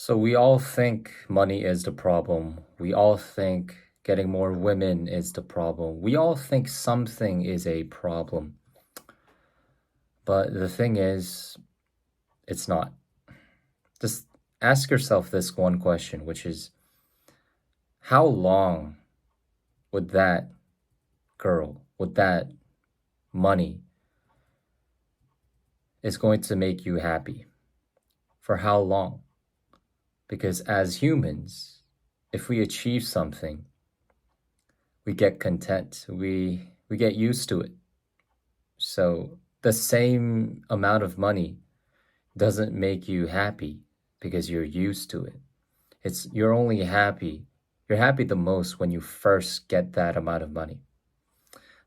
So we all think money is the problem. We all think getting more women is the problem. We all think something is a problem. But the thing is, it's not. Just ask yourself this one question, which is how long would that girl, would that money is going to make you happy? For how long? Because as humans, if we achieve something, we get content. We get used to it. So the same amount of money doesn't make you happy because you're used to it. You're happy the most when you first get that amount of money.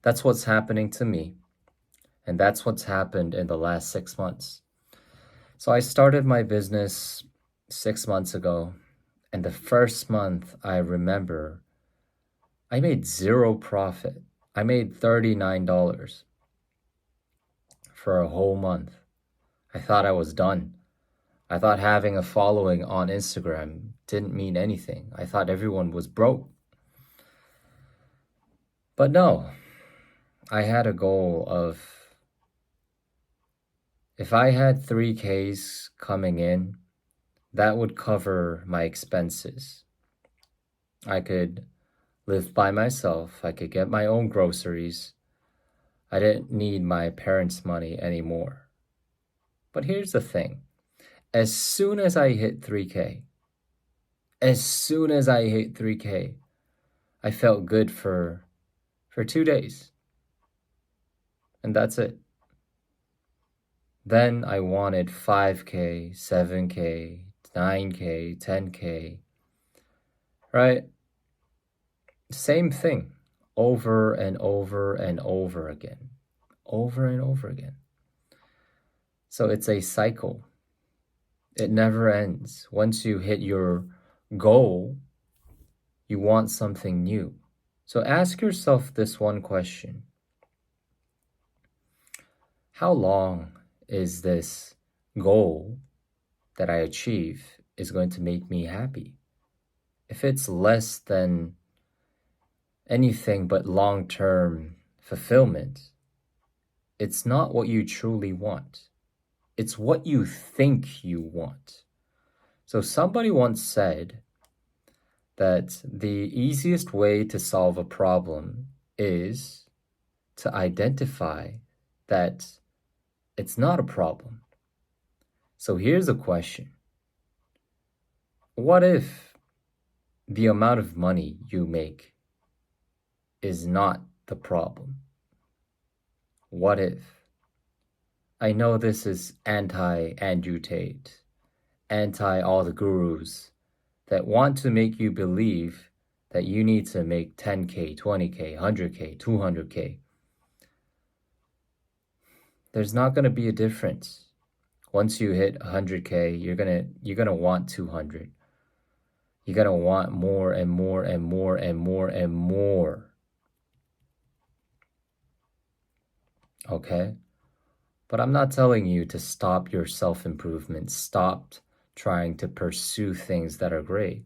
That's what's happening to me, and that's what's happened in the last 6 months. So I started my business 6 months ago, and the first month I remember I made zero profit. I made $39 for a whole month. I thought I was done. I thought having a following on Instagram didn't mean anything. I thought everyone was broke. But no, I had a goal of if I had 3Ks coming in, that would cover my expenses. I could live by myself. I could get my own groceries. I didn't need my parents' money anymore. But here's the thing. As soon as I hit 3K, I felt good for 2 days. And that's it. Then I wanted 5K, 7K, 9K, 10K, right? Same thing over and over and over again. Over and over again. So it's a cycle. It never ends. Once you hit your goal, you want something new. So ask yourself this one question. How long is this goal that I achieve is going to make me happy? If it's less than anything but long-term fulfillment, it's not what you truly want. It's what you think you want. So somebody once said that the easiest way to solve a problem is to identify that it's not a problem. So here's a question. What if the amount of money you make is not the problem? What if? I know this is anti-Andrew Tate, anti all the gurus that want to make you believe that you need to make 10K, 20K, 100K, 200K. There's not going to be a difference. Once you hit 100K, you're going to want 200. You're going to want more and more and more and more and more. Okay? But I'm not telling you to stop your self-improvement. Stop trying to pursue things that are great.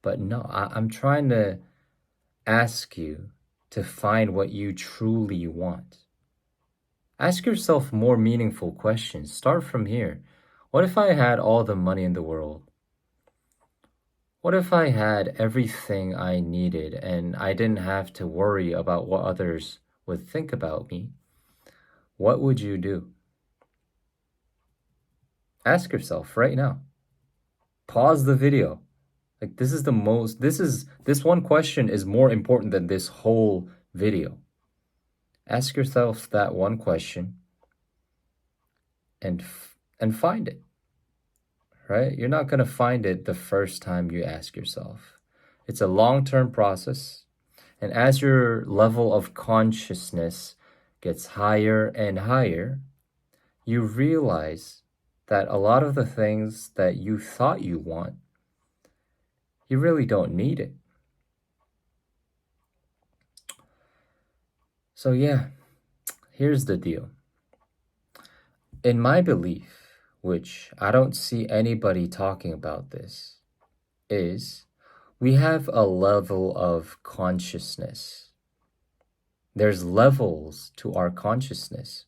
But no, I'm trying to ask you to find what you truly want. Ask yourself more meaningful questions. Start from here. What if I had all the money in the world? What if I had everything I needed and I didn't have to worry about what others would think about me? What would you do? Ask yourself right now. Pause the video. Like this one question is more important than this whole video. Ask yourself that one question and find it. Right? You're not going to find it the first time you ask yourself. It's a long-term process. And as your level of consciousness gets higher and higher, you realize that a lot of the things that you thought you want, you really don't need it. So yeah, here's the deal. In my belief, which I don't see anybody talking about this, is we have a level of consciousness. There's levels to our consciousness.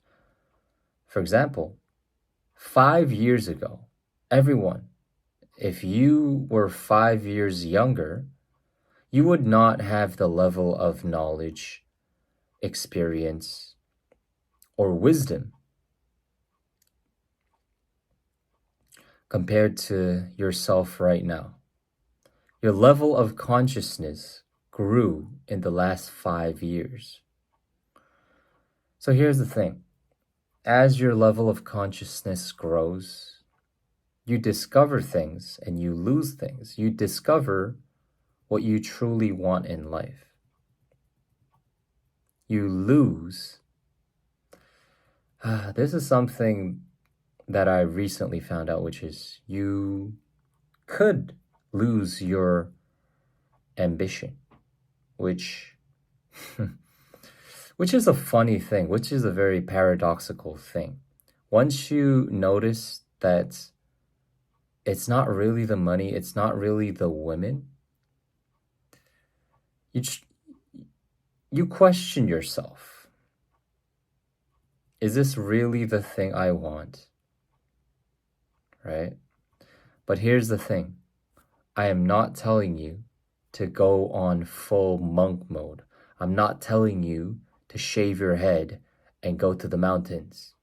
For example, 5 years ago, everyone, if you were 5 years younger, you would not have the level of knowledge, experience, or wisdom compared to yourself right now. Your level of consciousness grew in the last 5 years. So here's the thing. As your level of consciousness grows, you discover things and you lose things. You discover what you truly want in life. You lose. This is something that I recently found out, which is you could lose your ambition, which which is a funny thing, which is a very paradoxical thing. Once you notice that it's not really the money, it's not really the women, you question yourself. Is this really the thing I want? Right? But here's the thing. I am not telling you to go on full monk mode. I'm not telling you to shave your head and go to the mountains.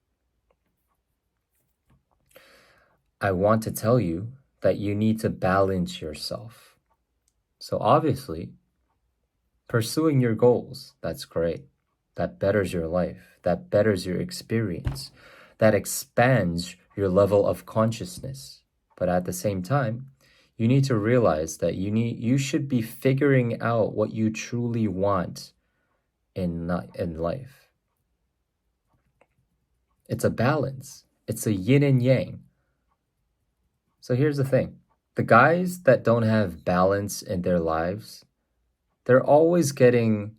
I want to tell you that you need to balance yourself. So obviously, pursuing your goals, that's great. That betters your life. That betters your experience. That expands your level of consciousness. But at the same time, you need to realize that you should be figuring out what you truly want in life. It's a balance. It's a yin and yang. So here's the thing. The guys that don't have balance in their lives, they're always getting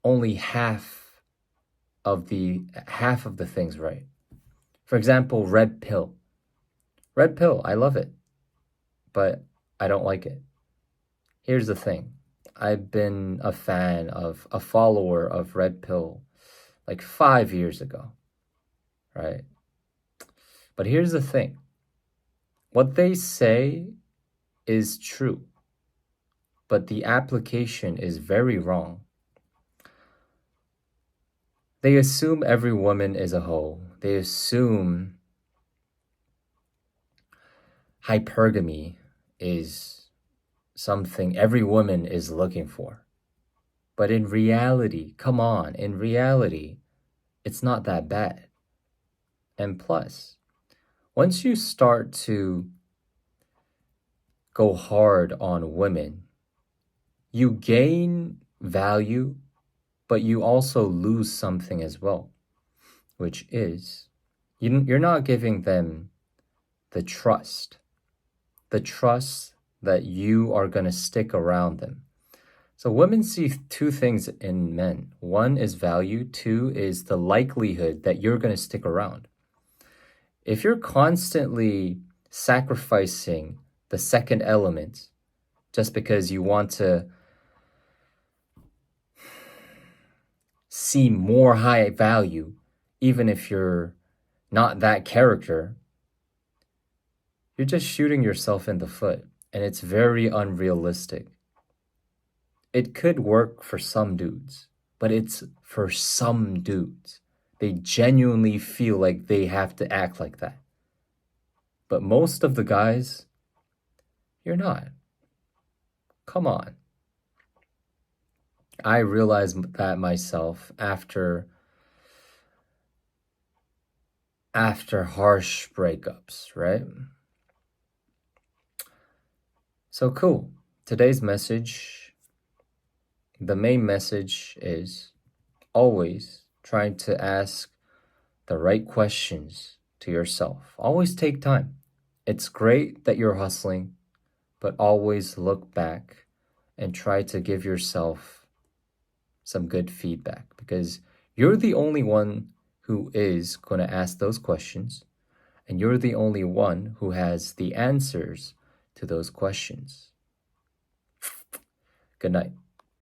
only half of the things right. For example, red pill. Red pill, I love it, but I don't like it. Here's the thing. I've been a follower of red pill like 5 years ago, right? But here's the thing. What they say is true, but the application is very wrong. They assume every woman is a hoe. They assume hypergamy is something every woman is looking for. But in reality, come on, in reality, it's not that bad. And plus, once you start to go hard on women, you gain value, but you also lose something as well, which is you're not giving them the trust that you are going to stick around them. So women see two things in men. One is value, two is the likelihood that you're going to stick around. If you're constantly sacrificing the second element just because you want to see more high value, even if you're not that character, you're just shooting yourself in the foot, and it's very unrealistic. It could work for some dudes, but it's for some dudes. They genuinely feel like they have to act like that. But most of the guys, you're not. Come on. I realized that myself after harsh breakups, right? So cool. Today's message, the main message is always trying to ask the right questions to yourself. Always take time. It's great that you're hustling, but always look back and try to give yourself some good feedback, because you're the only one who is going to ask those questions, And you're the only one who has the answers to those questions. Good night.